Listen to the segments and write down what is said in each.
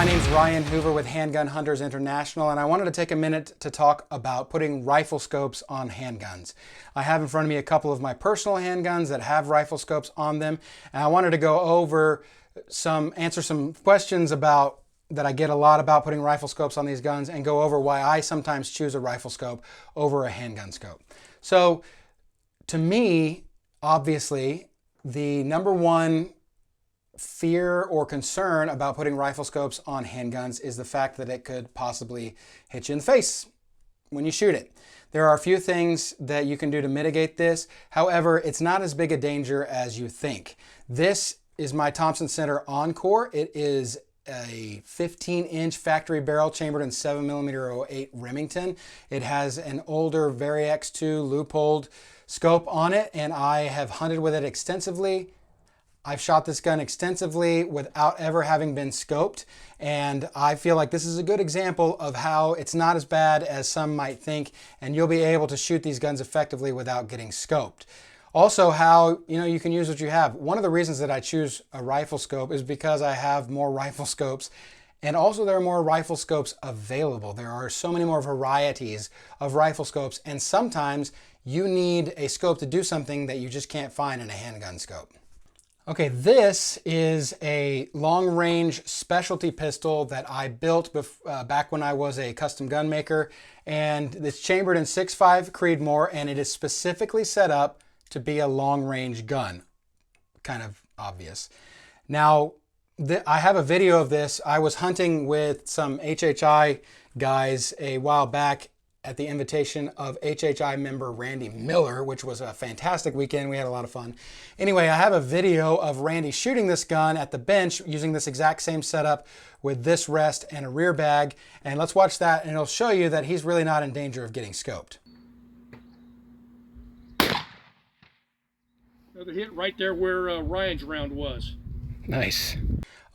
my name's Ryan Hoover with Handgun Hunters International, and I wanted to take a minute to talk about putting rifle scopes on handguns. I have in front of me a couple of my personal handguns that have rifle scopes on them, and I wanted to go over answer some questions that I get a lot about putting rifle scopes on these guns, and go over why I sometimes choose a rifle scope over a handgun scope. So, to me, obviously, the number one fear or concern about putting rifle scopes on handguns is the fact that it could possibly hit you in the face when you shoot it. There are a few things that you can do to mitigate this. However, it's not as big a danger as you think. This is my Thompson Center Encore. It is a 15-inch factory barrel chambered in 7mm 08 Remington. It has an older Vari X2 loopholed scope on it, and I have hunted with it extensively. I've shot this gun extensively without ever having been scoped, and I feel like this is a good example of how it's not as bad as some might think, and you'll be able to shoot these guns effectively without getting scoped. Also, how you can use what you have. One of the reasons that I choose a rifle scope is because I have more rifle scopes, and also there are more rifle scopes available. There are so many more varieties of rifle scopes, and sometimes you need a scope to do something that you just can't find in a handgun scope. Okay, this is a long-range specialty pistol that I built back when I was a custom gun maker, and it's chambered in 6.5 Creedmoor, and it is specifically set up to be a long-range gun. Kind of obvious. Now, I have a video of this. I was hunting with some HHI guys a while back at the invitation of HHI member Randy Miller, which was a fantastic weekend. We had a lot of fun. Anyway, I have a video of Randy shooting this gun at the bench using this exact same setup with this rest and a rear bag. And let's watch that, and it'll show you that he's really not in danger of getting scoped. Another hit right there where Ryan's round was. Nice.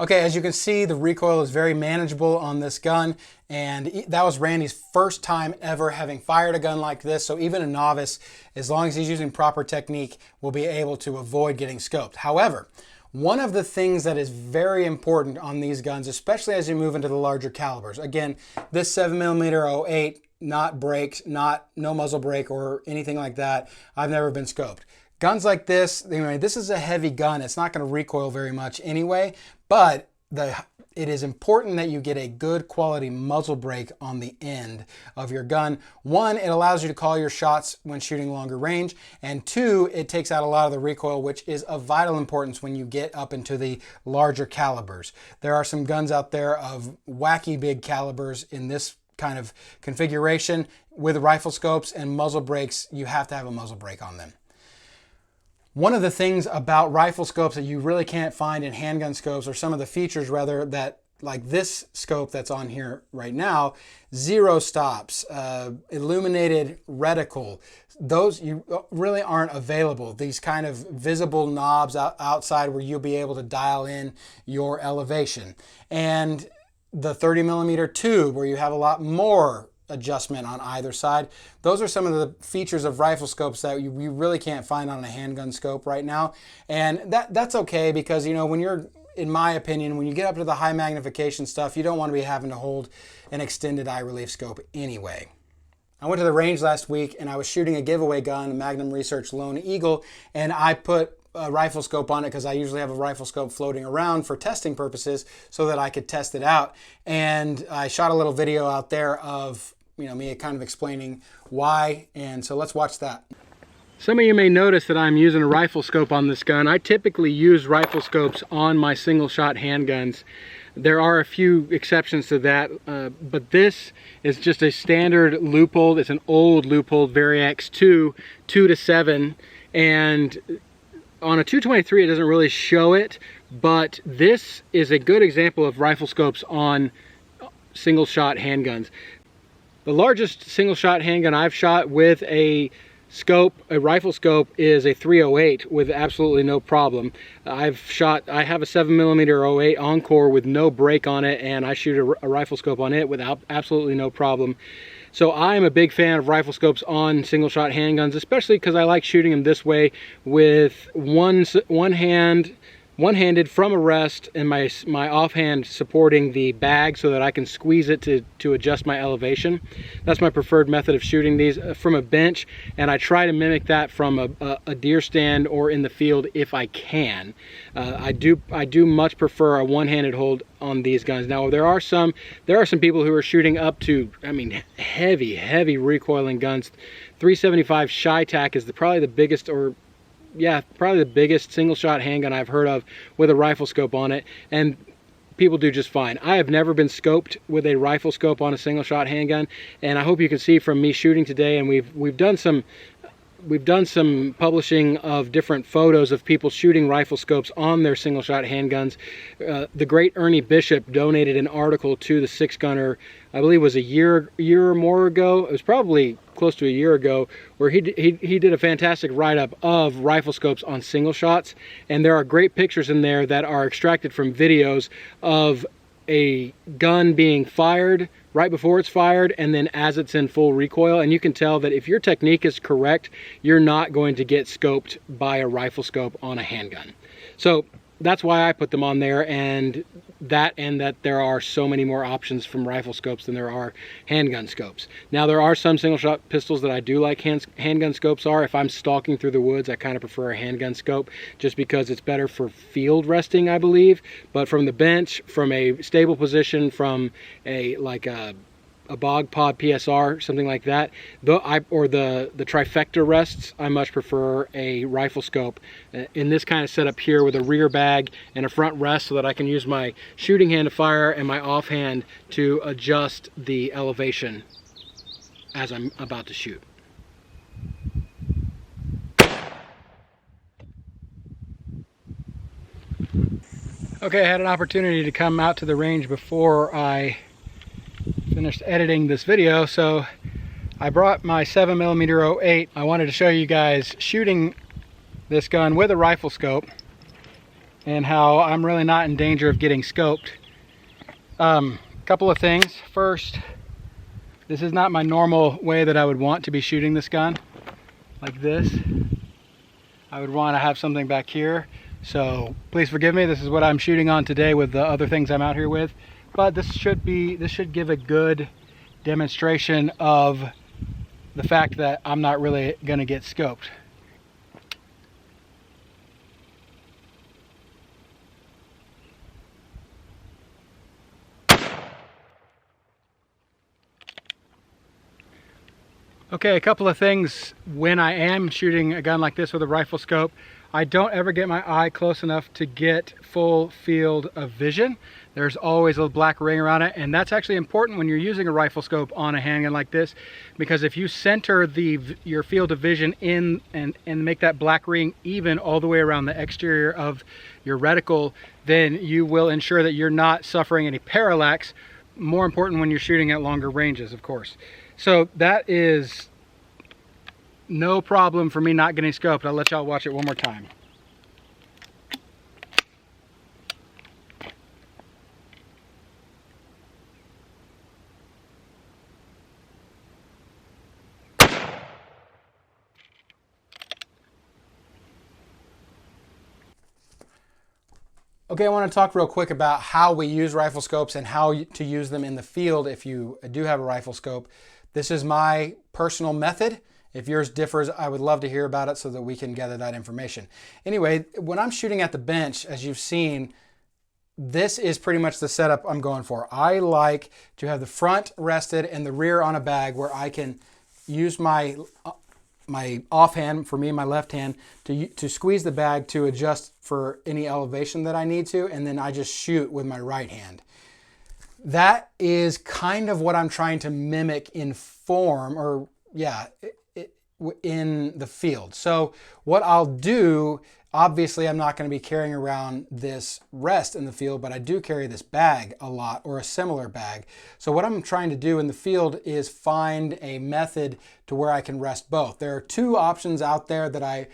Okay, as you can see, the recoil is very manageable on this gun, and that was Randy's first time ever having fired a gun like this, so even a novice, as long as he's using proper technique, will be able to avoid getting scoped. However, one of the things that is very important on these guns, especially as you move into the larger calibers, again, this 7mm 08, not braked, no muzzle brake or anything like that, I've never been scoped. Guns like this, this is a heavy gun. It's not going to recoil very much anyway, but it is important that you get a good quality muzzle brake on the end of your gun. One, it allows you to call your shots when shooting longer range, and two, it takes out a lot of the recoil, which is of vital importance when you get up into the larger calibers. There are some guns out there of wacky big calibers in this kind of configuration. With rifle scopes and muzzle brakes, you have to have a muzzle brake on them. One of the things about rifle scopes that you really can't find in handgun scopes, or some of the features rather, that like this scope that's on here right now, zero stops, illuminated reticle, those really aren't available. These kind of visible knobs outside where you'll be able to dial in your elevation. And the 30mm tube where you have a lot more adjustment on either side. Those are some of the features of rifle scopes that you really can't find on a handgun scope right now. And that's okay, because when you're, in my opinion, when you get up to the high magnification stuff, you don't want to be having to hold an extended eye relief scope anyway. I went to the range last week and I was shooting a giveaway gun, a Magnum Research Lone Eagle, and I put a rifle scope on it because I usually have a rifle scope floating around for testing purposes so that I could test it out. And I shot a little video out there of me kind of explaining why, and so let's watch that. Some of you may notice that I'm using a rifle scope on this gun. I typically use rifle scopes on my single shot handguns. There are a few exceptions to that, but this is just a standard loophole. It's an old loophole Vari X2 2-7, and on a 223 it doesn't really show it, but this is a good example of rifle scopes on single shot handguns. The largest single shot handgun I've shot with a rifle scope, is a 308 with absolutely no problem. I have a 7mm 08 Encore with no brake on it, and I shoot a rifle scope on it without absolutely no problem. So I'm a big fan of rifle scopes on single shot handguns, especially because I like shooting them this way with one hand one-handed from a rest, and my offhand supporting the bag so that I can squeeze it to adjust my elevation. That's my preferred method of shooting these from a bench, and I try to mimic that from a deer stand or in the field if I can. I do much prefer a one-handed hold on these guns. Now there are some people who are shooting up to, I mean, heavy recoiling guns. 375 Shy-Tac is probably the biggest, or yeah, probably the biggest single shot handgun I've heard of with a rifle scope on it, and people do just fine. I have never been scoped with a rifle scope on a single shot handgun, and I hope you can see from me shooting today, and we've done some publishing of different photos of people shooting rifle scopes on their single shot handguns. The great Ernie Bishop donated an article to the Six Gunner, I believe it was a year or more ago. It was probably close to a year ago, where he did a fantastic write-up of rifle scopes on single shots, and there are great pictures in there that are extracted from videos of a gun being fired, right before it's fired, and then as it's in full recoil. And you can tell that if your technique is correct, you're not going to get scoped by a rifle scope on a handgun. So that's why I put them on there, and that there are so many more options from rifle scopes than there are handgun scopes. Now there are some single shot pistols that I do like handgun scopes are. If I'm stalking through the woods, I kind of prefer a handgun scope just because it's better for field resting, I believe. But from the bench, from a stable position, from a bog pod PSR, something like that, or the trifecta rests, I much prefer a rifle scope in this kind of setup here with a rear bag and a front rest, so that I can use my shooting hand to fire and my offhand to adjust the elevation as I'm about to shoot. Okay, I had an opportunity to come out to the range before I finished editing this video, so I brought my 7mm 08. I wanted to show you guys shooting this gun with a rifle scope and how I'm really not in danger of getting scoped. Couple of things. First, this is not my normal way that I would want to be shooting this gun like this. I would want to have something back here, so please forgive me. This is what I'm shooting on today with the other things I'm out here with. But this should give a good demonstration of the fact that I'm not really going to get scoped. Okay, a couple of things when I am shooting a gun like this with a rifle scope. I don't ever get my eye close enough to get full field of vision. There's always a black ring around it, and that's actually important when you're using a rifle scope on a handgun like this, because if you center your field of vision in and make that black ring even all the way around the exterior of your reticle, then you will ensure that you're not suffering any parallax. More important when you're shooting at longer ranges, of course. So that is no problem for me not getting scoped. I'll let y'all watch it one more time. Okay, I want to talk real quick about how we use rifle scopes and how to use them in the field if you do have a rifle scope. This is my personal method. If yours differs, I would love to hear about it so that we can gather that information. Anyway, when I'm shooting at the bench, as you've seen, this is pretty much the setup I'm going for. I like to have the front rested and the rear on a bag where I can use my offhand, for me, my left hand, to squeeze the bag to adjust for any elevation that I need to, and then I just shoot with my right hand. That is kind of what I'm trying to mimic in form, or yeah, in the field. So what I'll do, obviously I'm not going to be carrying around this rest in the field, but I do carry this bag a lot, or a similar bag. So what I'm trying to do in the field is find a method to where I can rest both. There are two options out there that I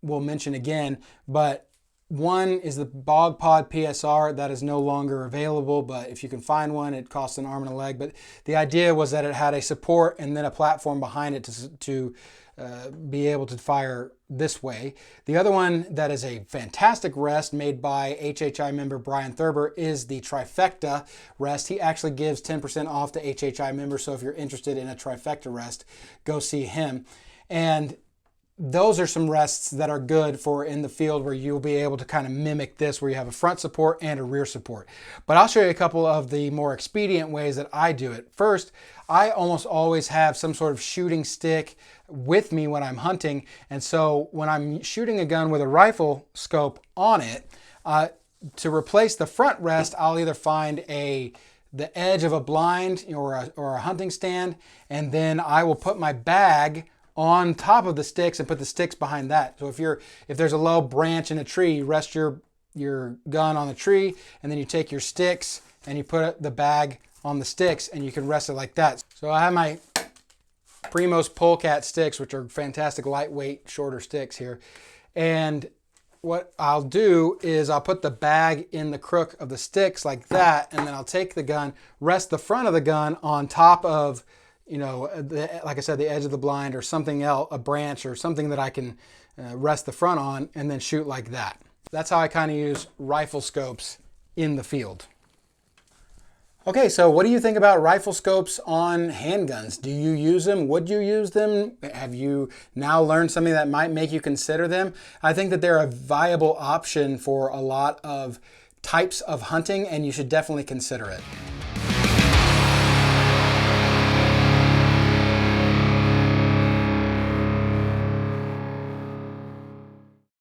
will mention again, but one is the bog pod PSR. That is no longer available, but if you can find one, it costs an arm and a leg. But the idea was that it had a support and then a platform behind it to be able to fire this way. The other one that is a fantastic rest made by HHI member Brian Thurber is the trifecta rest. He actually gives 10% off to HHI members, so if you're interested in a trifecta rest, go see him. And those are some rests that are good for in the field where you'll be able to kind of mimic this, where you have a front support and a rear support. But I'll show you a couple of the more expedient ways that I do it. First, I almost always have some sort of shooting stick with me when I'm hunting. And so when I'm shooting a gun with a rifle scope on it, to replace the front rest, I'll either find the edge of a blind or a hunting stand, and then I will put my bag on top of the sticks and put the sticks behind that. So if there's a low branch in a tree, you rest your gun on the tree, and then you take your sticks and you put the bag on the sticks, and you can rest it like that. So I have my Primos Polecat sticks, which are fantastic lightweight, shorter sticks here. And what I'll do is I'll put the bag in the crook of the sticks like that, and then I'll take the gun, rest the front of the gun on top of, like I said, the edge of the blind or something else, a branch or something that I can rest the front on, and then shoot like that. That's how I kind of use rifle scopes in the field. Okay, so what do you think about rifle scopes on handguns? Do you use them? Would you use them? Have you now learned something that might make you consider them? I think that they're a viable option for a lot of types of hunting, and you should definitely consider it.